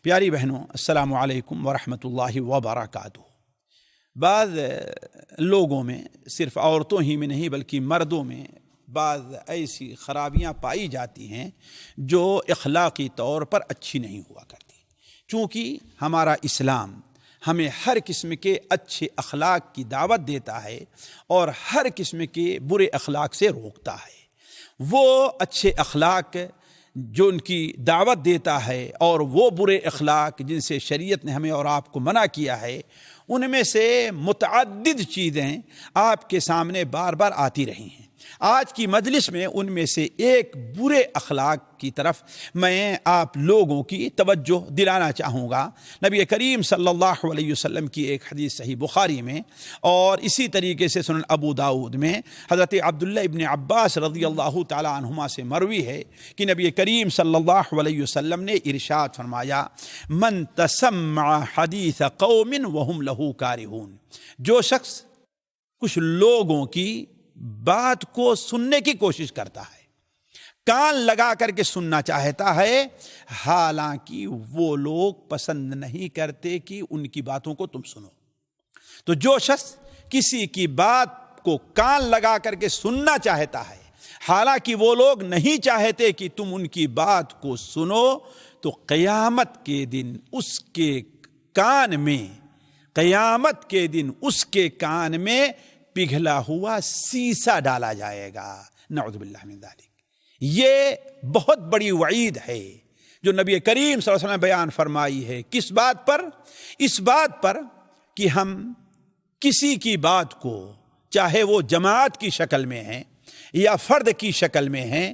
پیاری بہنوں، السلام علیکم ورحمۃ اللہ وبرکاتہ۔ بعض لوگوں میں، صرف عورتوں ہی میں نہیں بلکہ مردوں میں، بعض ایسی خرابیاں پائی جاتی ہیں جو اخلاقی طور پر اچھی نہیں ہوا کرتی۔ چونکہ ہمارا اسلام ہمیں ہر قسم کے اچھے اخلاق کی دعوت دیتا ہے اور ہر قسم کے برے اخلاق سے روکتا ہے۔ وہ اچھے اخلاق جو ان کی دعوت دیتا ہے اور وہ برے اخلاق جن سے شریعت نے ہمیں اور آپ کو منع کیا ہے، ان میں سے متعدد چیزیں آپ کے سامنے بار بار آتی رہی ہیں۔ آج کی مجلس میں ان میں سے ایک برے اخلاق کی طرف میں آپ لوگوں کی توجہ دلانا چاہوں گا۔ نبی کریم صلی اللہ علیہ وسلم کی ایک حدیث صحیح بخاری میں اور اسی طریقے سے سنن ابو داؤد میں حضرت عبداللہ ابن عباس رضی اللہ تعالی عنہما سے مروی ہے کہ نبی کریم صلی اللہ علیہ وسلم نے ارشاد فرمایا، من تسمع حدیث قوم وهم له کارہون، جو شخص کچھ لوگوں کی بات کو سننے کی کوشش کرتا ہے، کان لگا کر کے سننا چاہتا ہے، حالانکہ وہ لوگ پسند نہیں کرتے کہ ان کی باتوں کو تم سنو۔ تو جو شخص کسی کی بات کو کان لگا کر کے سننا چاہتا ہے حالانکہ وہ لوگ نہیں چاہتے کہ تم ان کی بات کو سنو، تو قیامت کے دن اس کے کان میں پگھلا ہوا سیسا ڈالا جائے گا۔ نعوذ باللہ من ذالک۔ یہ بہت بڑی وعید ہے جو نبی کریم صلی اللہ علیہ وسلم نے بیان فرمائی ہے۔ کس بات پر؟ اس بات پر کہ ہم کسی کی بات کو، چاہے وہ جماعت کی شکل میں ہے یا فرد کی شکل میں ہے،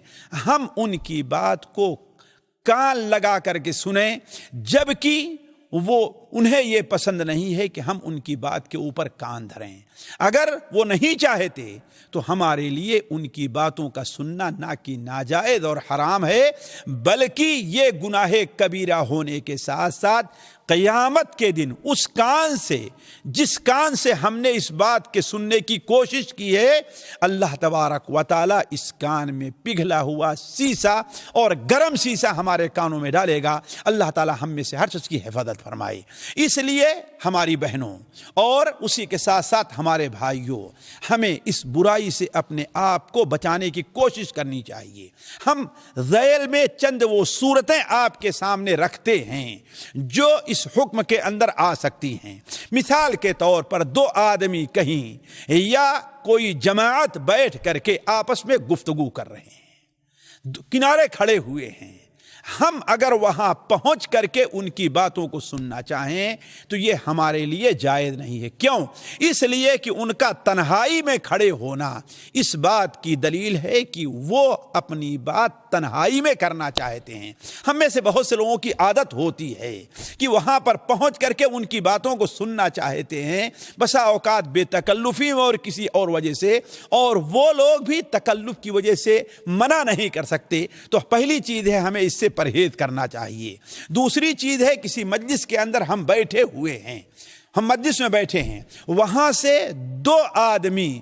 ہم ان کی بات کو کان لگا کر کے سنیں، جبکہ انہیں یہ پسند نہیں ہے کہ ہم ان کی بات کے اوپر کان دھریں۔ اگر وہ نہیں چاہتے تو ہمارے لیے ان کی باتوں کا سننا نہ کہ ناجائز اور حرام ہے، بلکہ یہ گناہ کبیرہ ہونے کے ساتھ ساتھ قیامت کے دن اس کان سے، جس کان سے ہم نے اس بات کے سننے کی کوشش کی ہے، اللہ تبارک و تعالی اس کان میں پگھلا ہوا سیسا اور گرم سیسا ہمارے کانوں میں ڈالے گا۔ اللہ تعالی ہم میں سے ہر شخص کی حفاظت فرمائے۔ اس لیے ہماری بہنوں اور اسی کے ساتھ ساتھ ہمارے بھائیوں، ہمیں اس برائی سے اپنے آپ کو بچانے کی کوشش کرنی چاہیے۔ ہم ذیل میں چند وہ صورتیں آپ کے سامنے رکھتے ہیں جو اس حکم کے اندر آ سکتی ہیں۔ مثال کے طور پر دو آدمی کہیں یا کوئی جماعت بیٹھ کر کے آپس میں گفتگو کر رہے ہیں، کنارے کھڑے ہوئے ہیں، ہم اگر وہاں پہنچ کر کے ان کی باتوں کو سننا چاہیں تو یہ ہمارے لیے جائز نہیں ہے۔ کیوں؟ اس لیے کہ ان کا تنہائی میں کھڑے ہونا اس بات کی دلیل ہے کہ وہ اپنی بات تنہائی میں کرنا چاہتے ہیں۔ ہم میں سے بہت سے لوگوں کی عادت ہوتی ہے کہ وہاں پر پہنچ کر کے ان کی باتوں کو سننا چاہتے ہیں، بسا اوقات بے تکلفی اور کسی اور وجہ سے، اور وہ لوگ بھی تکلف کی وجہ سے منع نہیں کر سکتے۔ تو پہلی چیز ہے ہمیں اس سے پرہیز کرنا چاہیے۔ دوسری چیز ہے کسی مجلس کے اندر ہم بیٹھے ہوئے ہیں، ہم مجلس میں بیٹھے ہیں، وہاں سے دو آدمی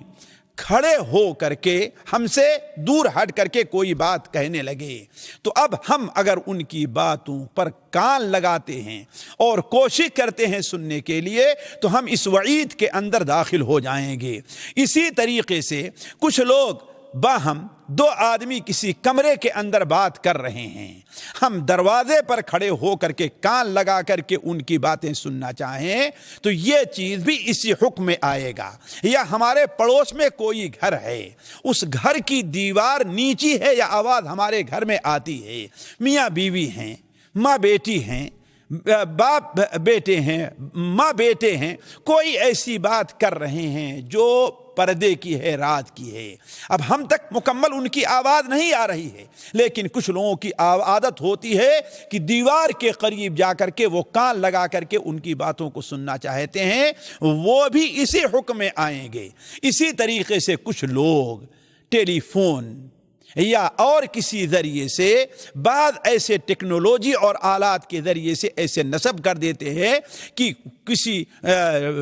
کھڑے ہو کر کے ہم سے دور ہٹ کر کے کوئی بات کہنے لگے، تو اب ہم اگر ان کی باتوں پر کان لگاتے ہیں اور کوشش کرتے ہیں سننے کے لیے تو ہم اس وعید کے اندر داخل ہو جائیں گے۔ اسی طریقے سے کچھ لوگ باہم دو آدمی کسی کمرے کے اندر بات کر رہے ہیں، ہم دروازے پر کھڑے ہو کر کے کان لگا کر کے ان کی باتیں سننا چاہیں تو یہ چیز بھی اسی حکم میں آئے گا۔ یا ہمارے پڑوس میں کوئی گھر ہے، اس گھر کی دیوار نیچی ہے یا آواز ہمارے گھر میں آتی ہے، میاں بیوی ہیں، ماں بیٹی ہیں، باپ بیٹے ہیں، ماں بیٹے ہیں، کوئی ایسی بات کر رہے ہیں جو پردے کی ہے، رات کی ہے، اب ہم تک مکمل ان کی آواز نہیں آ رہی ہے، لیکن کچھ لوگوں کی عادت ہوتی ہے کہ دیوار کے قریب جا کر کے وہ کان لگا کر کے ان کی باتوں کو سننا چاہتے ہیں، وہ بھی اسی حکم میں آئیں گے۔ اسی طریقے سے کچھ لوگ ٹیلی فون یا اور کسی ذریعے سے بعض ایسے ٹیکنالوجی اور آلات کے ذریعے سے ایسے نصب کر دیتے ہیں کہ کسی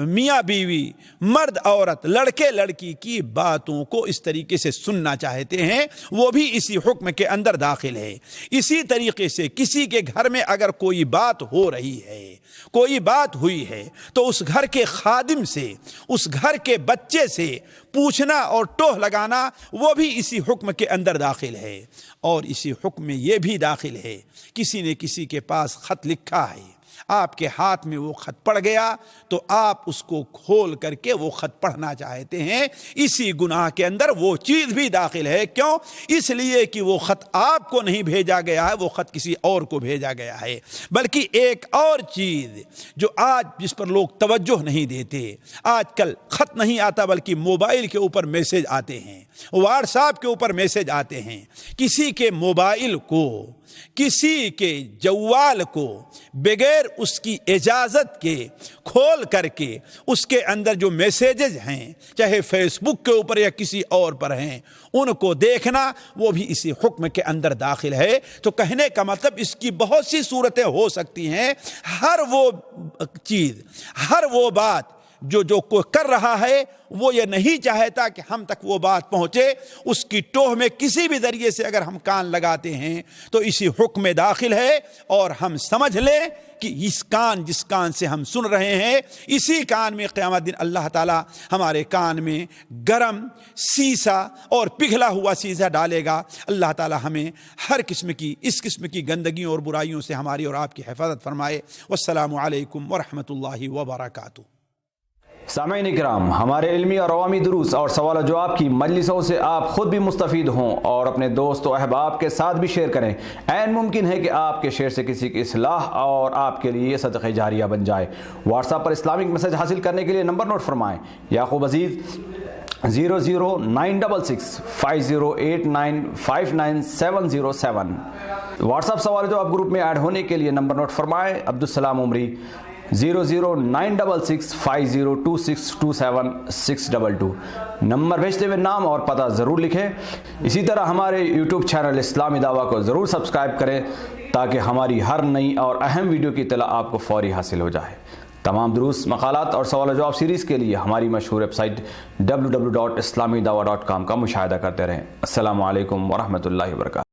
میاں بیوی، مرد عورت، لڑکے لڑکی کی باتوں کو اس طریقے سے سننا چاہتے ہیں، وہ بھی اسی حکم کے اندر داخل ہے۔ اسی طریقے سے کسی کے گھر میں اگر کوئی بات ہو رہی ہے، کوئی بات ہوئی ہے، تو اس گھر کے خادم سے، اس گھر کے بچے سے پوچھنا اور ٹوہ لگانا وہ بھی اسی حکم کے اندر داخل ہے۔ اور اسی حکم میں یہ بھی داخل ہے، کسی نے کسی کے پاس خط لکھا ہے، آپ کے ہاتھ میں وہ خط پڑ گیا تو آپ اس کو کھول کر کے وہ خط پڑھنا چاہتے ہیں، اسی گناہ کے اندر وہ چیز بھی داخل ہے۔ کیوں؟ اس لیے کہ وہ خط آپ کو نہیں بھیجا گیا ہے، وہ خط کسی اور کو بھیجا گیا ہے۔ بلکہ ایک اور چیز جو آج جس پر لوگ توجہ نہیں دیتے، آج کل خط نہیں آتا بلکہ موبائل کے اوپر میسج آتے ہیں، واٹس ایپ کے اوپر میسج آتے ہیں۔ کسی کے موبائل کو، کسی کے جوال کو بغیر اس کی اجازت کے کھول کر کے اس کے اندر جو میسیجز ہیں، چاہے فیس بک کے اوپر یا کسی اور پر ہیں، ان کو دیکھنا وہ بھی اسی حکم کے اندر داخل ہے۔ تو کہنے کا مطلب اس کی بہت سی صورتیں ہو سکتی ہیں۔ ہر وہ چیز، ہر وہ بات جو کوئی کر رہا ہے وہ یہ نہیں چاہتا کہ ہم تک وہ بات پہنچے، اس کی ٹوہ میں کسی بھی ذریعے سے اگر ہم کان لگاتے ہیں تو اسی حکم میں داخل ہے۔ اور ہم سمجھ لیں کہ جس کان سے ہم سن رہے ہیں، اسی کان میں قیامت دن اللہ تعالی ہمارے کان میں گرم سیسا اور پگھلا ہوا سیسا ڈالے گا۔ اللہ تعالی ہمیں ہر قسم کی، اس قسم کی گندگیوں اور برائیوں سے ہماری اور آپ کی حفاظت فرمائے۔ والسلام علیکم ورحمۃ اللہ وبرکاتہ۔ سامعین اکرام، ہمارے علمی اور عوامی دروس اور سوال و جواب کی مجلسوں سے آپ خود بھی مستفید ہوں اور اپنے دوست و احباب کے ساتھ بھی شیئر کریں۔ عین ممکن ہے کہ آپ کے شیئر سے کسی کی اصلاح اور آپ کے لیے صدقہ جاریہ بن جائے۔ واٹس ایپ پر اسلامک میسج حاصل کرنے کے لیے نمبر نوٹ فرمائیں: یعقوب عزیز 00966 5089 59707۔ واٹس ایپ سوال و جواب گروپ میں ایڈ ہونے کے لیے نمبر نوٹ فرمائیں: عبدالسلام عمری 00966 502627 نمبر بھیجتے ہوئے نام اور پتہ ضرور لکھیں۔ اسی طرح ہمارے یوٹیوب چینل اسلامی دعویٰ کو ضرور سبسکرائب کریں تاکہ ہماری ہر نئی اور اہم ویڈیو کی اطلاع آپ کو فوری حاصل ہو جائے۔ تمام دروس، مقالات اور سوال و جواب سیریز کے لیے ہماری مشہور ویب سائٹ www.islamidawah.com کا مشاہدہ کرتے رہیں۔ السلام علیکم ورحمۃ اللہ وبرکاتہ۔